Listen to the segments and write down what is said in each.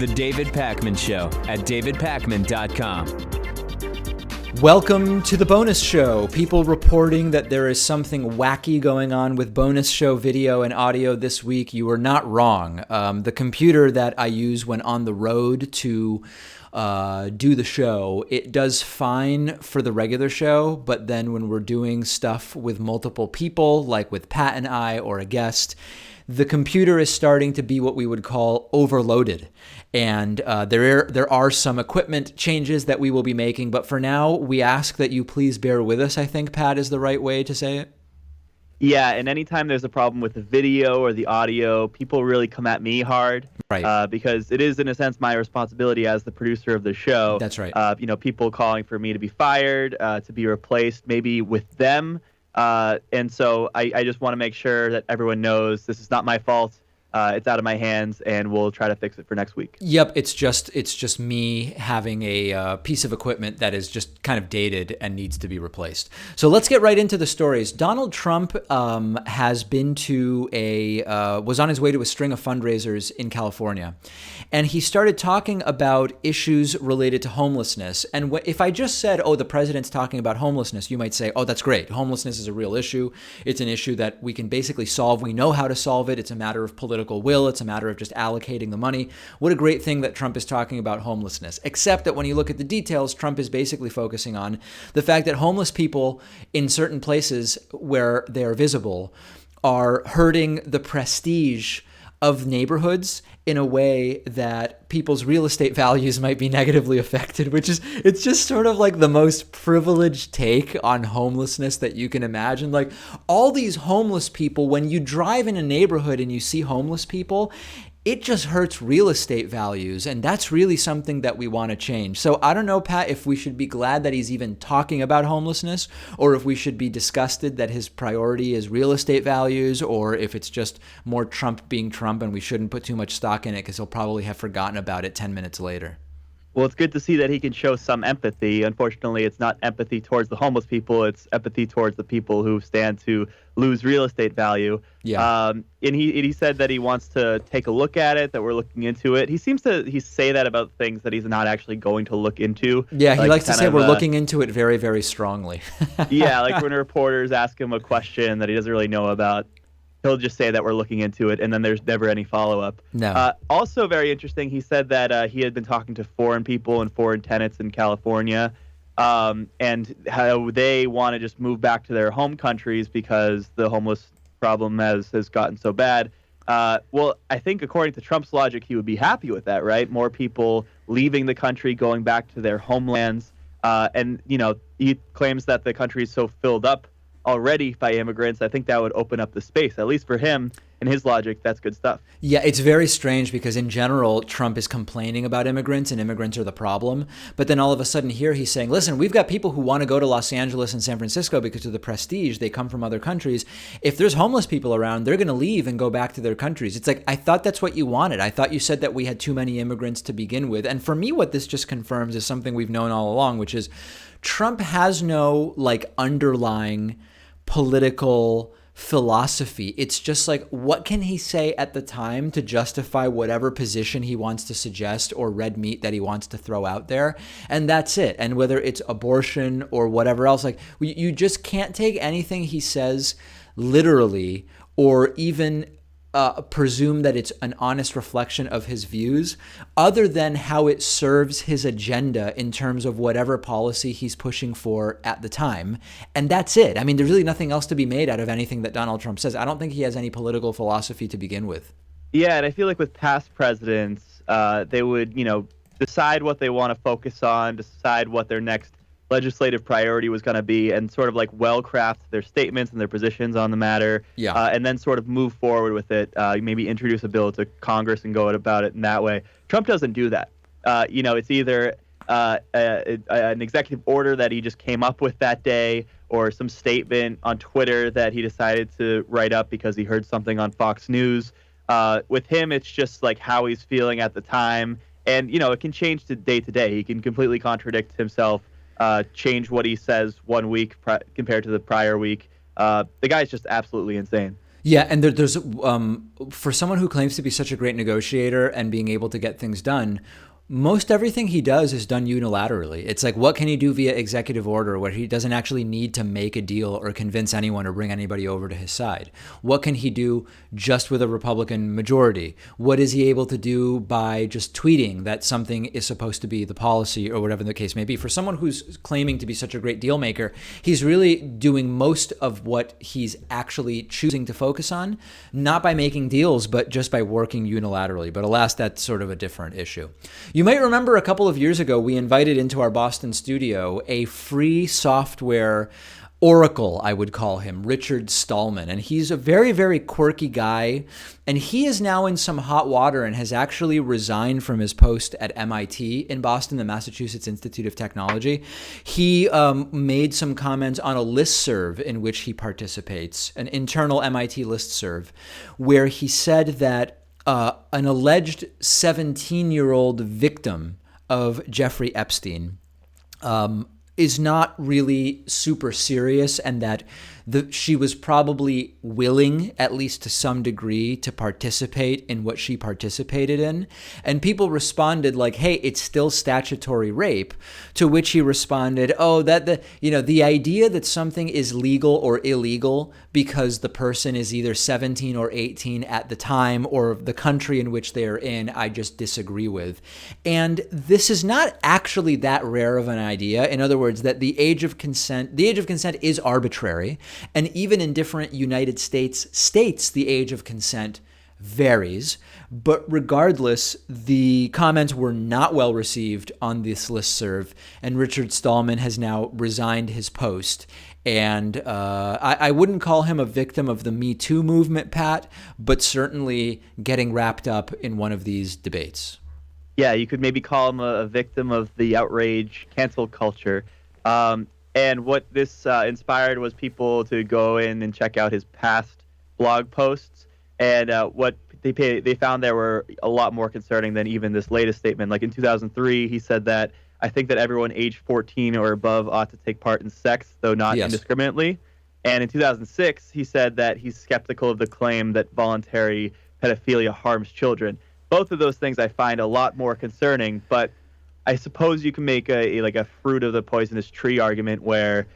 The David Pakman Show at davidpakman.com. Welcome to the bonus show. People reporting that there is something wacky going on with bonus show video and audio this week. You are not wrong. The computer that I use when on the road to do the show, it does fine for the regular show, but then when we're doing stuff with multiple people, like with Pat and I or a guest, the computer is starting to be what we would call overloaded. And there are some equipment changes that we will be making, but for now, we ask that you please bear with us, I think, Pat, is the right way to say it. Yeah, and anytime there's a problem with the video or the audio, people really come at me hard. Right. Because it is, in a sense, my responsibility as the producer of the show. That's right. People calling for me to be fired, to be replaced, maybe with them. And so I just want to make sure that everyone knows this is not my fault. It's out of my hands, and we'll try to fix it for next week. Yep, it's just me having a piece of equipment that is just kind of dated and needs to be replaced. So let's get right into the stories. Donald Trump has been was on his way to a string of fundraisers in California, and he started talking about issues related to homelessness. And if I just said, "Oh, the president's talking about homelessness," you might say, "Oh, that's great. Homelessness is a real issue. It's an issue that we can basically solve. We know how to solve it. It's a matter of political will. It's a matter of just allocating the money." What a great thing that Trump is talking about homelessness. Except that when you look at the details, Trump is basically focusing on the fact that homeless people in certain places where they are visible are hurting the prestige of neighborhoods in a way that people's real estate values might be negatively affected, it's just sort of like the most privileged take on homelessness that you can imagine. Like all these homeless people, when you drive in a neighborhood and you see homeless people, it just hurts real estate values, and that's really something that we want to change. So I don't know, Pat, if we should be glad that he's even talking about homelessness, or if we should be disgusted that his priority is real estate values, or if it's just more Trump being Trump and we shouldn't put too much stock in it because he'll probably have forgotten about it 10 minutes later. Well, it's good to see that he can show some empathy. Unfortunately, it's not empathy towards the homeless people. It's empathy towards the people who stand to lose real estate value. Yeah. And he said that he wants to take a look at it, that we're looking into it. He seems to say that about things that he's not actually going to look into. Yeah, he likes to say we're looking into it very, very strongly. Yeah, like when reporters ask him a question that he doesn't really know about, he'll just say that we're looking into it, and then there's never any follow-up. No. Also very interesting, he said that he had been talking to foreign people and foreign tenants in California, and how they want to just move back to their home countries because the homeless problem has gotten so bad. Well, I think according to Trump's logic, he would be happy with that, right? More people leaving the country, going back to their homelands. And he claims that the country is so filled up already by immigrants. I think that would open up the space, at least for him. In his logic, that's good stuff. Yeah, it's very strange because in general, Trump is complaining about immigrants and immigrants are the problem. But then all of a sudden here he's saying, listen, we've got people who want to go to Los Angeles and San Francisco because of the prestige. They come from other countries. If there's homeless people around, they're going to leave and go back to their countries. It's like, I thought that's what you wanted. I thought you said that we had too many immigrants to begin with. And for me, what this just confirms is something we've known all along, which is Trump has no underlying political philosophy. It's just like, what can he say at the time to justify whatever position he wants to suggest or red meat that he wants to throw out there? And that's it. And whether it's abortion or whatever else, you just can't take anything he says literally or even presume that it's an honest reflection of his views other than how it serves his agenda in terms of whatever policy he's pushing for at the time. And that's it. I mean, there's really nothing else to be made out of anything that Donald Trump says. I don't think he has any political philosophy to begin with. Yeah, and I feel like with past presidents, they would, decide what they want to focus on, decide what their next legislative priority was going to be, and sort of well-craft their statements and their positions on the matter, and then sort of move forward with it, maybe introduce a bill to Congress and go about it in that way. Trump doesn't do that. It's either an executive order that he just came up with that day or some statement on Twitter that he decided to write up because he heard something on Fox News. With him, it's just how he's feeling at the time, and, it can change to day. He can completely contradict himself, change what he says one week compared to the prior week. The guy's just absolutely insane. Yeah, and there's for someone who claims to be such a great negotiator and being able to get things done, most everything he does is done unilaterally. It's like, what can he do via executive order where he doesn't actually need to make a deal or convince anyone or bring anybody over to his side? What can he do just with a Republican majority? What is he able to do by just tweeting that something is supposed to be the policy or whatever the case may be? For someone who's claiming to be such a great deal maker, he's really doing most of what he's actually choosing to focus on, not by making deals, but just by working unilaterally. But alas, that's sort of a different issue. You might remember a couple of years ago, we invited into our Boston studio a free software oracle, I would call him, Richard Stallman. And he's a very, very quirky guy. And he is now in some hot water and has actually resigned from his post at MIT in Boston, the Massachusetts Institute of Technology. He made some comments on a listserv in which he participates, an internal MIT listserv, where he said that an alleged 17-year-old victim of Jeffrey Epstein is not really super serious, and that she was probably willing, at least to some degree, to participate in what she participated in. And people responded like, hey, it's still statutory rape, to which he responded, oh, the idea that something is legal or illegal because the person is either 17 or 18 at the time or the country in which they are in, I just disagree with. And this is not actually that rare of an idea. In other words, that the age of consent is arbitrary. And even in different United States, the age of consent varies. But regardless, the comments were not well received on this listserv, and Richard Stallman has now resigned his post. And I wouldn't call him a victim of the Me Too movement, Pat, but certainly getting wrapped up in one of these debates. Yeah, you could maybe call him a victim of the outrage cancel culture. And what this inspired was people to go in and check out his past blog posts. And what they found there were a lot more concerning than even this latest statement. Like in 2003, he said that, I think that everyone age 14 or above ought to take part in sex, though not indiscriminately. And in 2006, he said that he's skeptical of the claim that voluntary pedophilia harms children. Both of those things I find a lot more concerning, but I suppose you can make a fruit of the poisonous tree argument where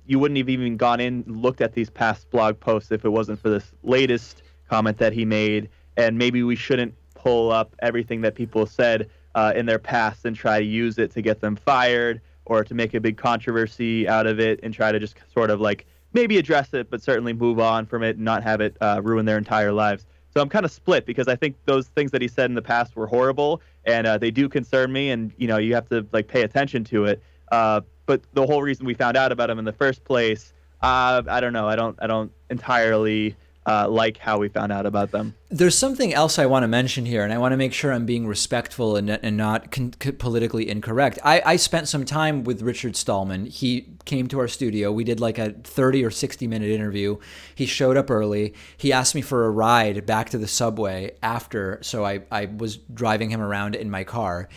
you wouldn't have even gone in and looked at these past blog posts if it wasn't for this latest comment that he made. And maybe we shouldn't pull up everything that people said in their past and try to use it to get them fired or to make a big controversy out of it and try to just sort of like maybe address it, but certainly move on from it and not have it ruin their entire lives. So I'm kind of split because I think those things that he said in the past were horrible and they do concern me, and you have to pay attention to it. But the whole reason we found out about him in the first place, I don't know. I don't entirely like how we found out about them. There's something else I want to mention here, and I want to make sure I'm being respectful and not politically incorrect. I spent some time with Richard Stallman. He came to our studio. We did like a 30 or 60-minute interview. He showed up early. He asked me for a ride back to the subway after, so I was driving him around in my car.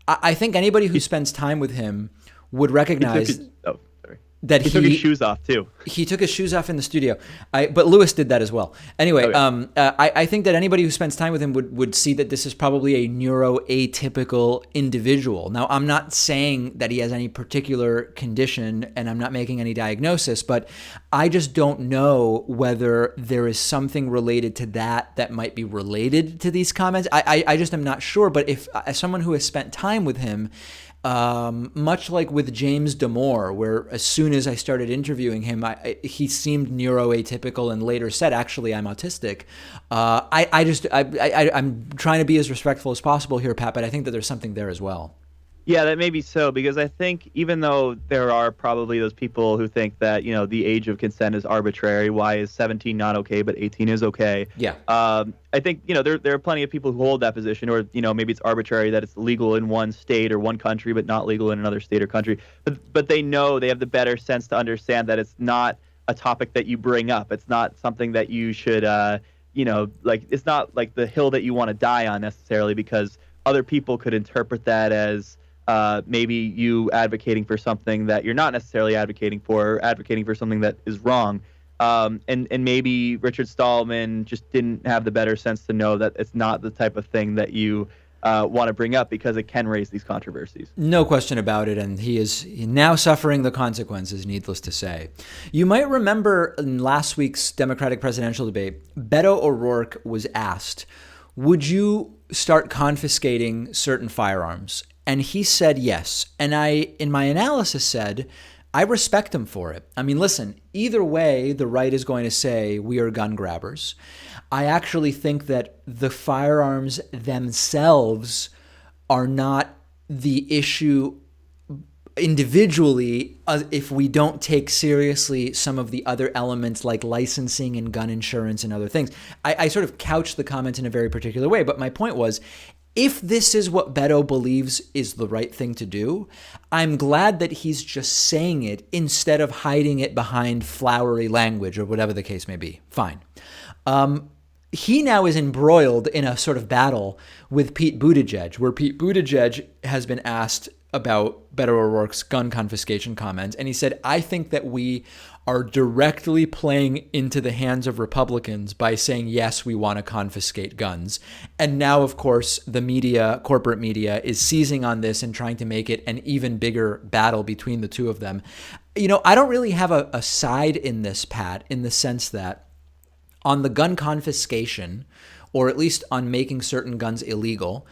I think anybody who spends time with him would recognize that he took his shoes off too. He took his shoes off in the studio. But Lewis did that as well. Anyway, I think that anybody who spends time with him would see that this is probably a neuroatypical individual. Now, I'm not saying that he has any particular condition, and I'm not making any diagnosis, but I just don't know whether there is something related to that might be related to these comments. I just am not sure. But if as someone who has spent time with him, much like with James Damore, where as soon as I started interviewing him, he seemed neuroatypical and later said, actually, I'm autistic. I'm trying to be as respectful as possible here, Pat, but I think that there's something there as well. Yeah, that may be so, because I think even though there are probably those people who think that, the age of consent is arbitrary, why is 17 not okay, but 18 is okay? Yeah. I think, there are plenty of people who hold that position, or, maybe it's arbitrary that it's legal in one state or one country, but not legal in another state or country. But they know, they have the better sense to understand that it's not a topic that you bring up. It's not something that you should, it's not like the hill that you want to die on necessarily, because other people could interpret that as maybe you advocating for something that you're not necessarily advocating for, or advocating for something that is wrong. And maybe Richard Stallman just didn't have the better sense to know that it's not the type of thing that you want to bring up because it can raise these controversies. No question about it, and he is now suffering the consequences, needless to say. You might remember in last week's Democratic presidential debate, Beto O'Rourke was asked, would you start confiscating certain firearms? And he said yes. And I, in my analysis, said, I respect him for it. I mean, listen, either way, the right is going to say we are gun grabbers. I actually think that the firearms themselves are not the issue individually if we don't take seriously some of the other elements like licensing and gun insurance and other things. I sort of couched the comment in a very particular way, but my point was, if this is what Beto believes is the right thing to do, I'm glad that he's just saying it instead of hiding it behind flowery language or whatever the case may be. Fine. He now is embroiled in a sort of battle with Pete Buttigieg, where Pete Buttigieg has been asked about Beto O'Rourke's gun confiscation comment. And he said, I think that we are directly playing into the hands of Republicans by saying, yes, we want to confiscate guns. And now, of course, the media, corporate media, is seizing on this and trying to make it an even bigger battle between the two of them. You know, I don't really have a side in this, Pat, in the sense that on the gun confiscation, or at least on making certain guns illegal,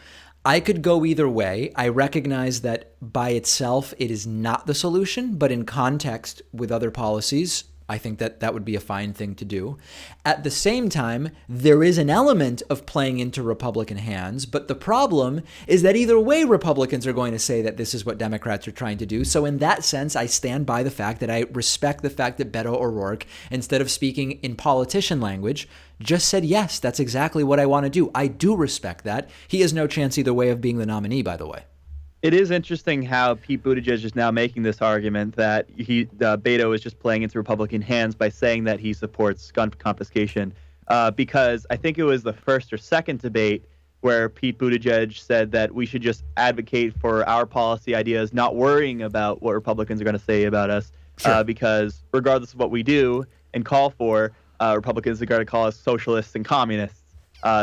I could go either way. I recognize that by itself, it is not the solution, but in context with other policies, I think that that would be a fine thing to do. At the same time, there is an element of playing into Republican hands, but the problem is that either way, Republicans are going to say that this is what Democrats are trying to do. So in that sense, I stand by the fact that I respect the fact that Beto O'Rourke, instead of speaking in politician language, just said, yes, that's exactly what I want to do. I do respect that. He has no chance either way of being the nominee, by the way. It is interesting how Pete Buttigieg is now making this argument that Beto is just playing into Republican hands by saying that he supports gun confiscation, because I think it was the first or second debate where Pete Buttigieg said that we should just advocate for our policy ideas, not worrying about what Republicans are going to say about us, Sure. because regardless of what we do and call for, Republicans are going to call us socialists and communists.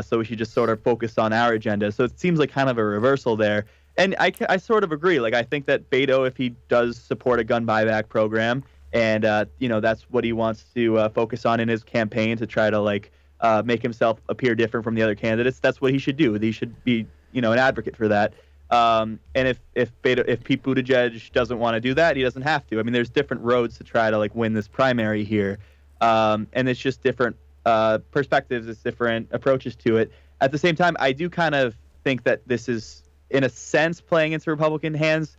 So we should just sort of focus on our agenda. So it seems like kind of a reversal there. And I sort of agree. Like, I think that Beto, if he does support a gun buyback program, and that's what he wants to focus on in his campaign to try to make himself appear different from the other candidates, that's what he should do. He should be an advocate for that. And if Pete Buttigieg doesn't want to do that, he doesn't have to. I mean, there's different roads to try to win this primary here, and it's just different perspectives. It's different approaches to it. At the same time, I do kind of think that this is, in a sense, playing into Republican hands.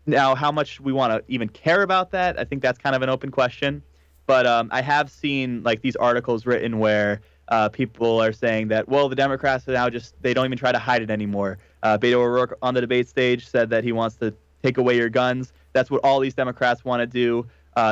Now, how much we want to even care about that, I think that's kind of an open question. But I have seen these articles written where people are saying that, well, the Democrats are now they don't even try to hide it anymore. Beto O'Rourke on the debate stage said that he wants to take away your guns. That's what all these Democrats want to do.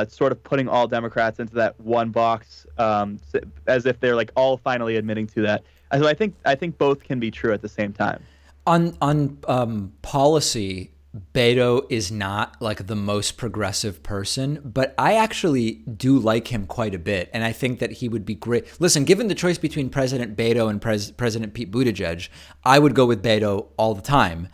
Sort of putting all Democrats into that one box, as if they're all finally admitting to that. So I think both can be true at the same time. On policy, Beto is not the most progressive person, but I actually do like him quite a bit. And I think that he would be great. Listen, given the choice between President Beto and President Pete Buttigieg, I would go with Beto all the time,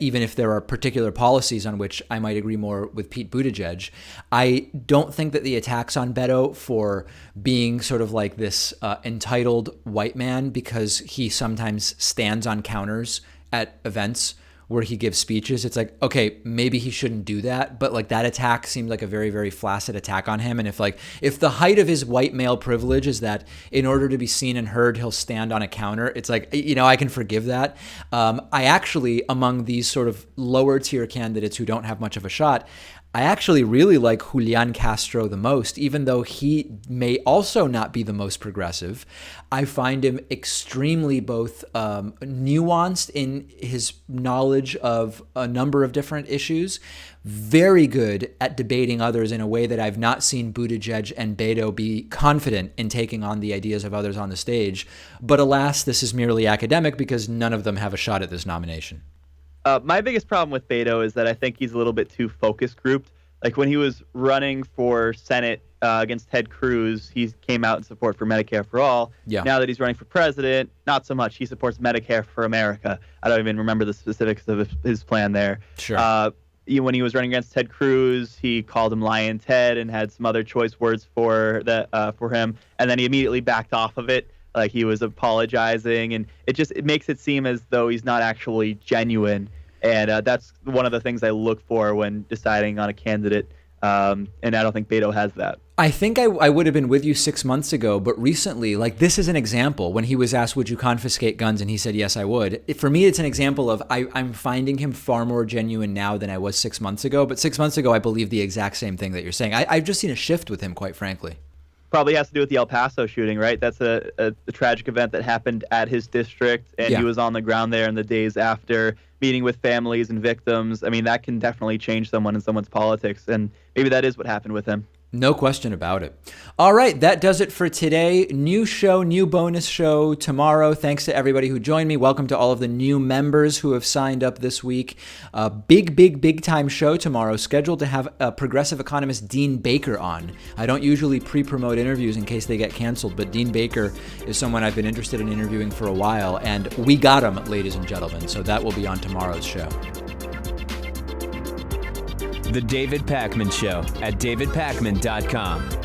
even if there are particular policies on which I might agree more with Pete Buttigieg. I don't think that the attacks on Beto for being sort of this entitled white man, because he sometimes stands on counters at events where he gives speeches, it's okay, maybe he shouldn't do that, but that attack seemed like a very, very flaccid attack on him. And if the height of his white male privilege is that in order to be seen and heard, he'll stand on a counter, it's I can forgive that. I actually, among these sort of lower tier candidates who don't have much of a shot, I actually really like Julian Castro the most, even though he may also not be the most progressive. I find him extremely both nuanced in his knowledge of a number of different issues, very good at debating others in a way that I've not seen Buttigieg and Beto be confident in taking on the ideas of others on the stage. But alas, this is merely academic because none of them have a shot at this nomination. My biggest problem with Beto is that I think he's a little bit too focus grouped. Like when he was running for Senate against Ted Cruz, he came out in support for Medicare for all. Yeah. Now that he's running for president, not so much. He supports Medicare for America. I don't even remember the specifics of his plan there. Sure. When he was running against Ted Cruz, he called him Lion Ted and had some other choice words for him, and then he immediately backed off of it. Like he was apologizing, and it makes it seem as though he's not actually genuine. And that's one of the things I look for when deciding on a candidate. And I don't think Beto has that. I think I would have been with you 6 months ago, but recently, like this is an example. When he was asked, would you confiscate guns? And he said, yes, I would. For me, it's an example of I'm finding him far more genuine now than I was 6 months ago. But 6 months ago, I believe the exact same thing that you're saying. I've just seen a shift with him, quite frankly. Probably has to do with the El Paso shooting, right? That's a tragic event that happened at his district, and he was on the ground there in the days after, meeting with families and victims. I mean, that can definitely change someone in someone's politics, and maybe that is what happened with him. No question about it. All right, that does it for today. New show, new bonus show tomorrow. Thanks to everybody who joined me. Welcome to all of the new members who have signed up this week. Big time show tomorrow, scheduled to have progressive economist Dean Baker on. I don't usually pre-promote interviews in case they get canceled, but Dean Baker is someone I've been interested in interviewing for a while, and we got him, ladies and gentlemen. So that will be on tomorrow's show. The David Pakman Show at davidpakman.com.